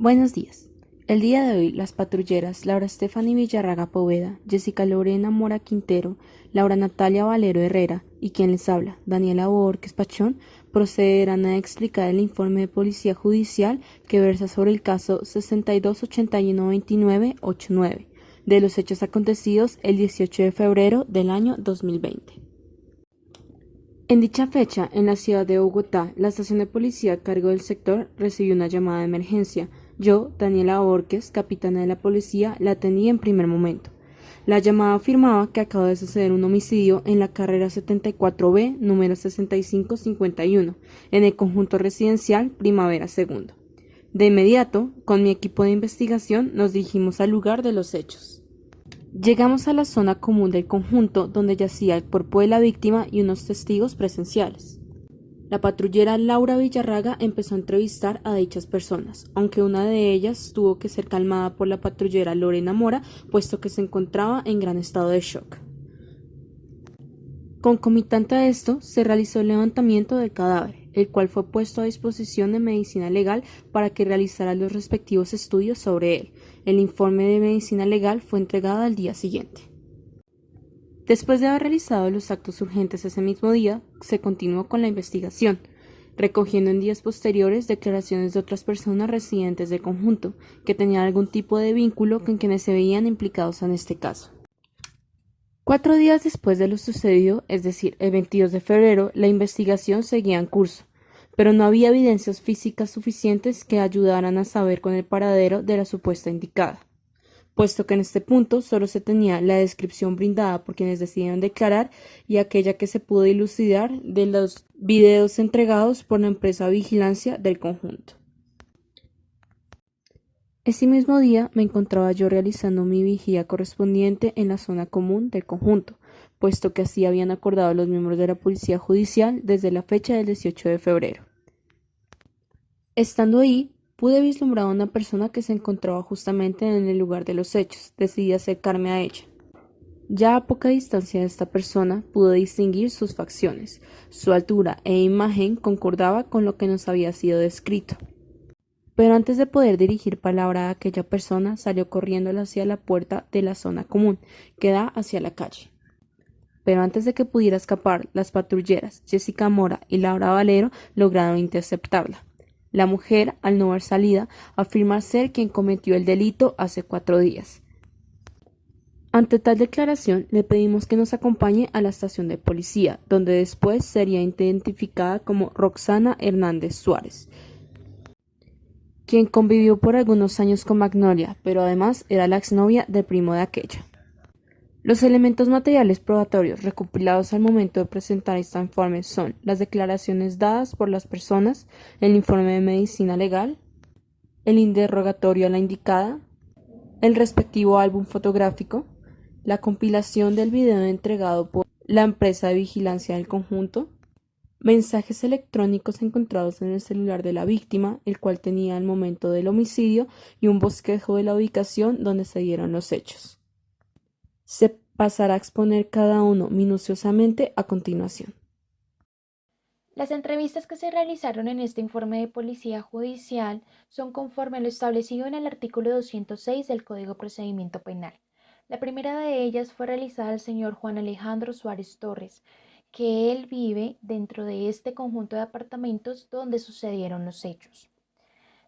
Buenos días. El día de hoy, las patrulleras Laura Stephanie Villarraga Poveda, Jessica Lorena Mora Quintero, Laura Natalia Valero Herrera y quien les habla, Daniela Borges Pachón, procederán a explicar el informe de Policía Judicial que versa sobre el caso 62812989 de los hechos acontecidos el 18 de febrero del año 2020. En dicha fecha, en la ciudad de Bogotá, la estación de policía a cargo del sector recibió una llamada de emergencia. Yo, Daniela Borges, capitana de la policía, la atendí en primer momento. La llamada afirmaba que acaba de suceder un homicidio en la carrera 74B, número 6551, en el conjunto residencial Primavera Segundo. De inmediato, con mi equipo de investigación, nos dirigimos al lugar de los hechos. Llegamos a la zona común del conjunto donde yacía el cuerpo de la víctima y unos testigos presenciales. La patrullera Laura Villarraga empezó a entrevistar a dichas personas, aunque una de ellas tuvo que ser calmada por la patrullera Lorena Mora, puesto que se encontraba en gran estado de shock. Concomitante a esto, se realizó el levantamiento del cadáver, el cual fue puesto a disposición de medicina legal para que realizara los respectivos estudios sobre él. El informe de medicina legal fue entregado al día siguiente. Después de haber realizado los actos urgentes ese mismo día, se continuó con la investigación, recogiendo en días posteriores declaraciones de otras personas residentes del conjunto, que tenían algún tipo de vínculo con quienes se veían implicados en este caso. 4 días después de lo sucedido, es decir, el 22 de febrero, la investigación seguía en curso, pero no había evidencias físicas suficientes que ayudaran a saber con el paradero de la supuesta indicada, puesto que en este punto solo se tenía la descripción brindada por quienes decidieron declarar y aquella que se pudo dilucidar de los videos entregados por la empresa de vigilancia del conjunto. Ese mismo día me encontraba yo realizando mi vigía correspondiente en la zona común del conjunto, puesto que así habían acordado los miembros de la Policía Judicial desde la fecha del 18 de febrero. Estando ahí, pude vislumbrar a una persona que se encontraba justamente en el lugar de los hechos. Decidí acercarme a ella. Ya a poca distancia de esta persona pude distinguir sus facciones. Su altura e imagen concordaba con lo que nos había sido descrito. Pero antes de poder dirigir palabra a aquella persona, salió corriendo hacia la puerta de la zona común, que da hacia la calle. Pero antes de que pudiera escapar, las patrulleras Jessica Mora y Laura Valero lograron interceptarla. La mujer, al no ver salida, afirma ser quien cometió el delito hace 4 días. Ante tal declaración, le pedimos que nos acompañe a la estación de policía, donde después sería identificada como Roxana Hernández Suárez, quien convivió por algunos años con Magnolia, pero además era la exnovia del primo de aquella. Los elementos materiales probatorios recopilados al momento de presentar este informe son las declaraciones dadas por las personas, el informe de medicina legal, el interrogatorio a la indicada, el respectivo álbum fotográfico, la compilación del video entregado por la empresa de vigilancia del conjunto, mensajes electrónicos encontrados en el celular de la víctima, el cual tenía al momento del homicidio, y un bosquejo de la ubicación donde se dieron los hechos. Se pasará a exponer cada uno minuciosamente a continuación. Las entrevistas que se realizaron en este informe de policía judicial son conforme a lo establecido en el artículo 206 del Código de Procedimiento Penal. La primera de ellas fue realizada al señor Juan Alejandro Suárez Torres, que él vive dentro de este conjunto de apartamentos donde sucedieron los hechos.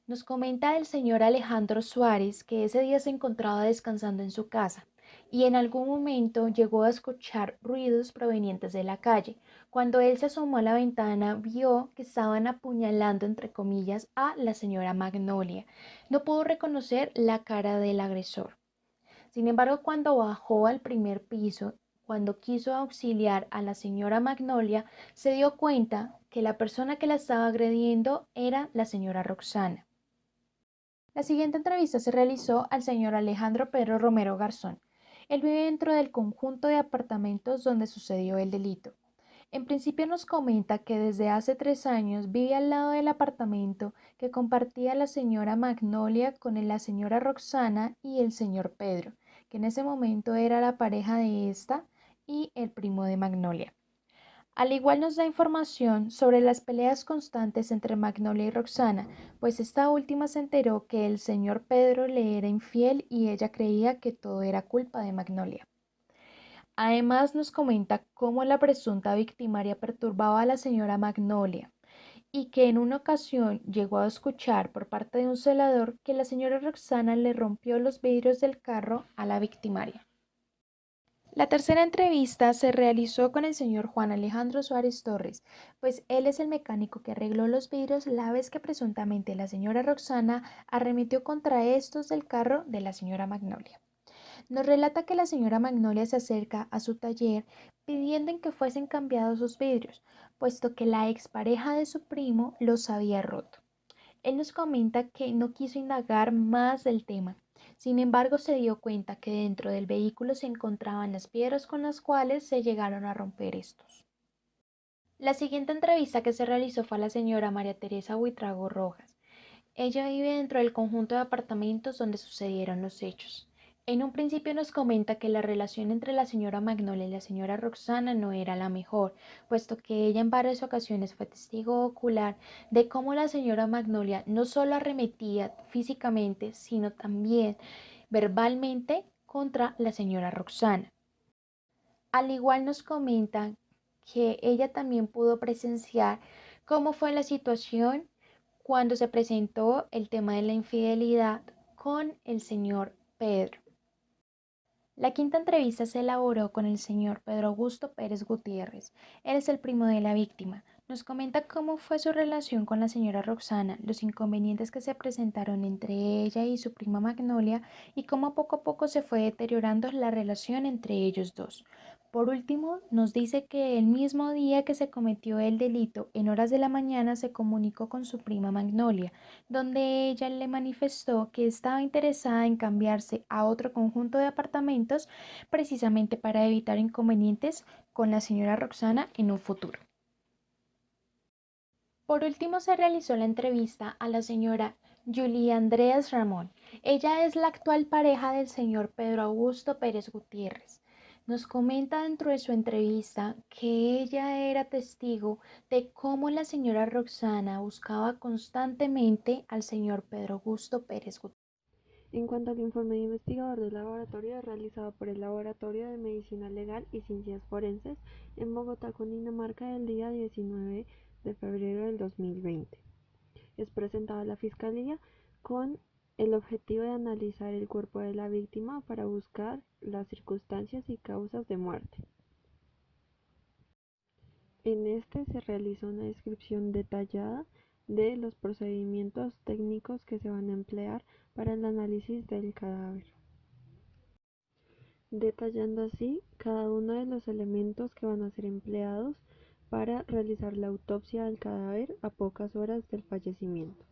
Nos comenta el señor Alejandro Suárez que ese día se encontraba descansando en su casa y en algún momento llegó a escuchar ruidos provenientes de la calle. Cuando él se asomó a la ventana, vio que estaban apuñalando, entre comillas, a la señora Magnolia. No pudo reconocer la cara del agresor. Sin embargo, cuando bajó al primer piso, cuando quiso auxiliar a la señora Magnolia, se dio cuenta que la persona que la estaba agrediendo era la señora Roxana. La siguiente entrevista se realizó al señor Alejandro Pedro Romero Garzón. Él vive dentro del conjunto de apartamentos donde sucedió el delito. En principio nos comenta que desde hace 3 años vive al lado del apartamento que compartía la señora Magnolia con la señora Roxana y el señor Pedro, que en ese momento era la pareja de esta y el primo de Magnolia. Al igual nos da información sobre las peleas constantes entre Magnolia y Roxana, pues esta última se enteró que el señor Pedro le era infiel y ella creía que todo era culpa de Magnolia. Además nos comenta cómo la presunta victimaria perturbaba a la señora Magnolia y que en una ocasión llegó a escuchar por parte de un celador que la señora Roxana le rompió los vidrios del carro a la victimaria. La tercera entrevista se realizó con el señor Juan Alejandro Suárez Torres, pues él es el mecánico que arregló los vidrios la vez que presuntamente la señora Roxana arremetió contra estos del carro de la señora Magnolia. Nos relata que la señora Magnolia se acerca a su taller pidiendo en que fuesen cambiados sus vidrios, puesto que la expareja de su primo los había roto. Él nos comenta que no quiso indagar más del tema. Sin embargo, se dio cuenta que dentro del vehículo se encontraban las piedras con las cuales se llegaron a romper estos. La siguiente entrevista que se realizó fue a la señora María Teresa Buitrago Rojas. Ella vive dentro del conjunto de apartamentos donde sucedieron los hechos. En un principio nos comenta que la relación entre la señora Magnolia y la señora Roxana no era la mejor, puesto que ella en varias ocasiones fue testigo ocular de cómo la señora Magnolia no solo arremetía físicamente, sino también verbalmente contra la señora Roxana. Al igual nos comenta que ella también pudo presenciar cómo fue la situación cuando se presentó el tema de la infidelidad con el señor Pedro. La quinta entrevista se elaboró con el señor Pedro Augusto Pérez Gutiérrez. Él es el primo de la víctima. Nos comenta cómo fue su relación con la señora Roxana, los inconvenientes que se presentaron entre ella y su prima Magnolia y cómo poco a poco se fue deteriorando la relación entre ellos dos. Por último, nos dice que el mismo día que se cometió el delito, en horas de la mañana, se comunicó con su prima Magnolia, donde ella le manifestó que estaba interesada en cambiarse a otro conjunto de apartamentos precisamente para evitar inconvenientes con la señora Roxana en un futuro. Por último, se realizó la entrevista a la señora Julia Andreas Ramón. Ella es la actual pareja del señor Pedro Augusto Pérez Gutiérrez. Nos comenta dentro de su entrevista que ella era testigo de cómo la señora Roxana buscaba constantemente al señor Pedro Augusto Pérez Gutiérrez. En cuanto al informe de investigador del laboratorio realizado por el Laboratorio de Medicina Legal y Ciencias Forenses en Bogotá, Cundinamarca, el día 19 de febrero del 2020, es presentado a la Fiscalía con el objetivo de analizar el cuerpo de la víctima para buscar las circunstancias y causas de muerte. En este se realiza una descripción detallada de los procedimientos técnicos que se van a emplear para el análisis del cadáver, detallando así cada uno de los elementos que van a ser empleados para realizar la autopsia del cadáver a pocas horas del fallecimiento.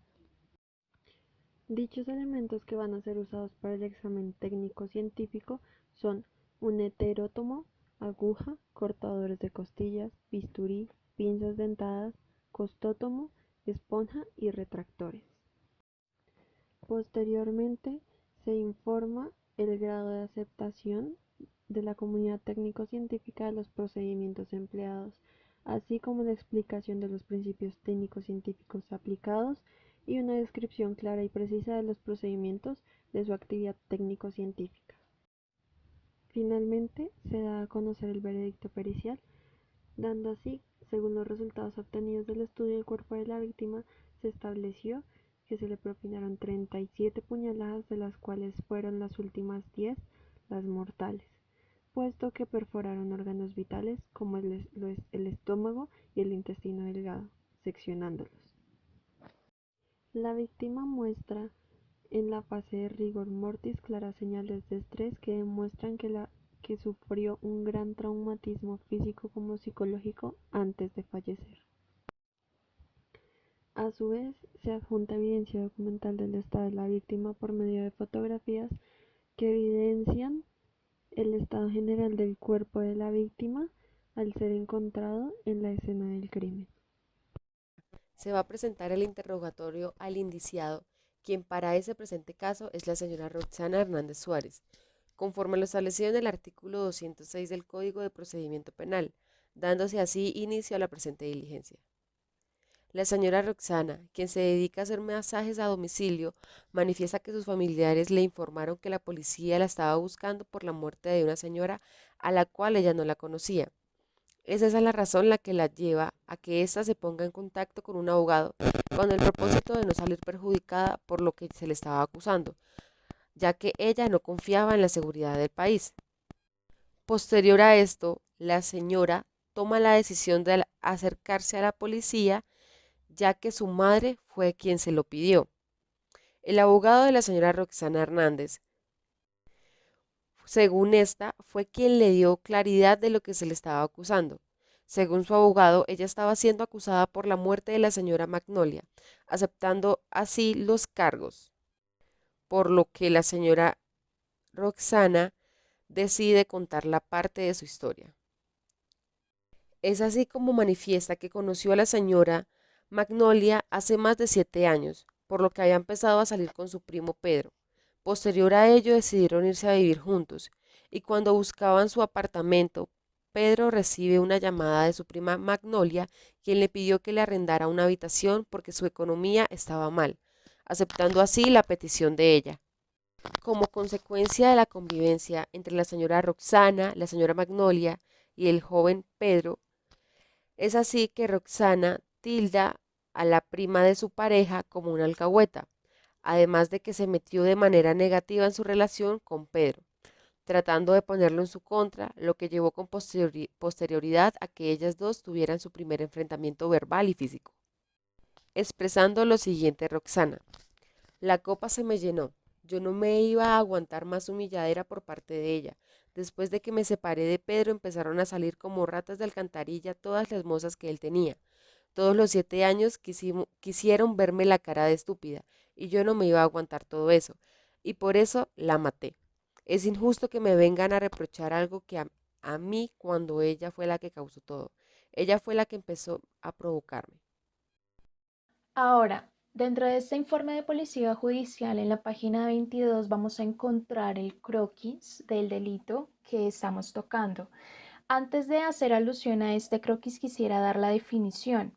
Dichos elementos que van a ser usados para el examen técnico científico son un heterótomo, aguja, cortadores de costillas, bisturí, pinzas dentadas, costótomo, esponja y retractores. Posteriormente se informa el grado de aceptación de la comunidad técnico-científica de los procedimientos empleados, así como la explicación de los principios técnico-científicos aplicados y una descripción clara y precisa de los procedimientos de su actividad técnico-científica. Finalmente, se da a conocer el veredicto pericial, dando así, según los resultados obtenidos del estudio del cuerpo de la víctima, se estableció que se le propinaron 37 puñaladas, de las cuales fueron las últimas 10 las mortales, puesto que perforaron órganos vitales como el estómago y el intestino delgado, seccionándolos. La víctima muestra en la fase de rigor mortis claras señales de estrés que demuestran que sufrió un gran traumatismo físico como psicológico antes de fallecer. A su vez, se adjunta evidencia documental del estado de la víctima por medio de fotografías que evidencian el estado general del cuerpo de la víctima al ser encontrado en la escena del crimen. Se va a presentar el interrogatorio al indiciado, quien para ese presente caso es la señora Roxana Hernández Suárez, conforme a lo establecido en el artículo 206 del Código de Procedimiento Penal, dándose así inicio a la presente diligencia. La señora Roxana, quien se dedica a hacer masajes a domicilio, manifiesta que sus familiares le informaron que la policía la estaba buscando por la muerte de una señora a la cual ella no la conocía. Es esa la razón la que la lleva a que ésta se ponga en contacto con un abogado con el propósito de no salir perjudicada por lo que se le estaba acusando, ya que ella no confiaba en la seguridad del país. Posterior a esto, la señora toma la decisión de acercarse a la policía, ya que su madre fue quien se lo pidió. El abogado de la señora Roxana Hernández, según esta, fue quien le dio claridad de lo que se le estaba acusando. Según su abogado, ella estaba siendo acusada por la muerte de la señora Magnolia, aceptando así los cargos, por lo que la señora Roxana decide contar la parte de su historia. Es así como manifiesta que conoció a la señora Magnolia hace más de 7 años, por lo que había empezado a salir con su primo Pedro. Posterior a ello decidieron irse a vivir juntos, y cuando buscaban su apartamento, Pedro recibe una llamada de su prima Magnolia, quien le pidió que le arrendara una habitación porque su economía estaba mal, aceptando así la petición de ella. Como consecuencia de la convivencia entre la señora Roxana, la señora Magnolia y el joven Pedro, es así que Roxana tilda a la prima de su pareja como una alcahueta, además de que se metió de manera negativa en su relación con Pedro, tratando de ponerlo en su contra, lo que llevó con posterioridad a que ellas dos tuvieran su primer enfrentamiento verbal y físico. Expresando lo siguiente Roxana: la copa se me llenó. Yo no me iba a aguantar más humilladera por parte de ella. Después de que me separé de Pedro, empezaron a salir como ratas de alcantarilla todas las mozas que él tenía. Todos los 7 años quisieron verme la cara de estúpida, y yo no me iba a aguantar todo eso, y por eso la maté. Es injusto que me vengan a reprochar algo que a mí cuando ella fue la que causó todo. Ella fue la que empezó a provocarme. Ahora, dentro de este informe de policía judicial, en la página 22 vamos a encontrar el croquis del delito que estamos tocando. Antes de hacer alusión a este croquis, quisiera dar la definición.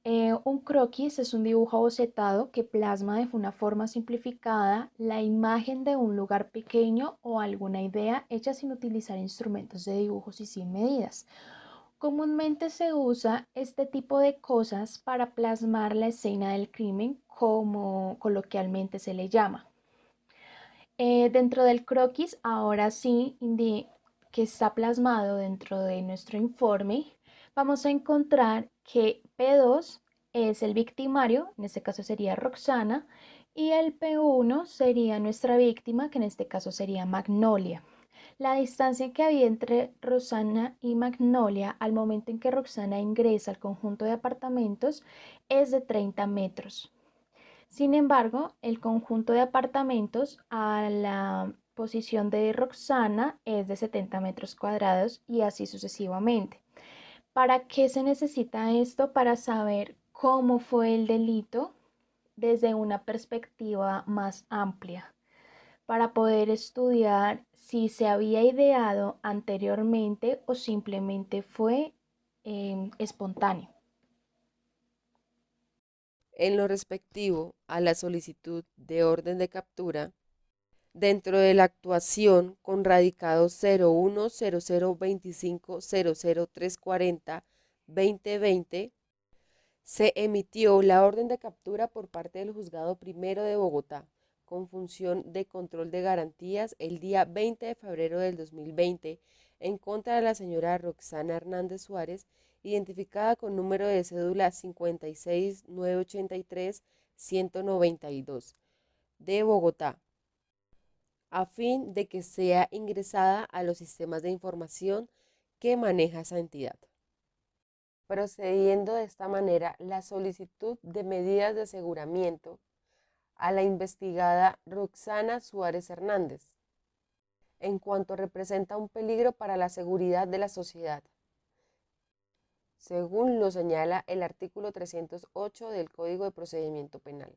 Un croquis es un dibujo bocetado que plasma de una forma simplificada la imagen de un lugar pequeño o alguna idea hecha sin utilizar instrumentos de dibujos y sin medidas. Comúnmente se usa este tipo de cosas para plasmar la escena del crimen, como coloquialmente se le llama. Dentro del croquis, ahora sí, que está plasmado dentro de nuestro informe, vamos a encontrar que P2 es el victimario, en este caso sería Roxana, y el P1 sería nuestra víctima, que en este caso sería Magnolia. La distancia que había entre Roxana y Magnolia al momento en que Roxana ingresa al conjunto de apartamentos es de 30 metros. Sin embargo, el conjunto de apartamentos a la posición de Roxana es de 70 metros cuadrados y así sucesivamente. ¿Para qué se necesita esto? Para saber cómo fue el delito desde una perspectiva más amplia, para poder estudiar si se había ideado anteriormente o simplemente fue espontáneo. En lo respectivo a la solicitud de orden de captura, dentro de la actuación con radicado 010025000340-2020, se emitió la orden de captura por parte del Juzgado Primero de Bogotá, con función de control de garantías el día 20 de febrero del 2020 en contra de la señora Roxana Hernández Suárez, identificada con número de cédula 56983-192, de Bogotá, a fin de que sea ingresada a los sistemas de información que maneja esa entidad. Procediendo de esta manera la solicitud de medidas de aseguramiento a la investigada Roxana Suárez Hernández, en cuanto representa un peligro para la seguridad de la sociedad, según lo señala el artículo 308 del Código de Procedimiento Penal.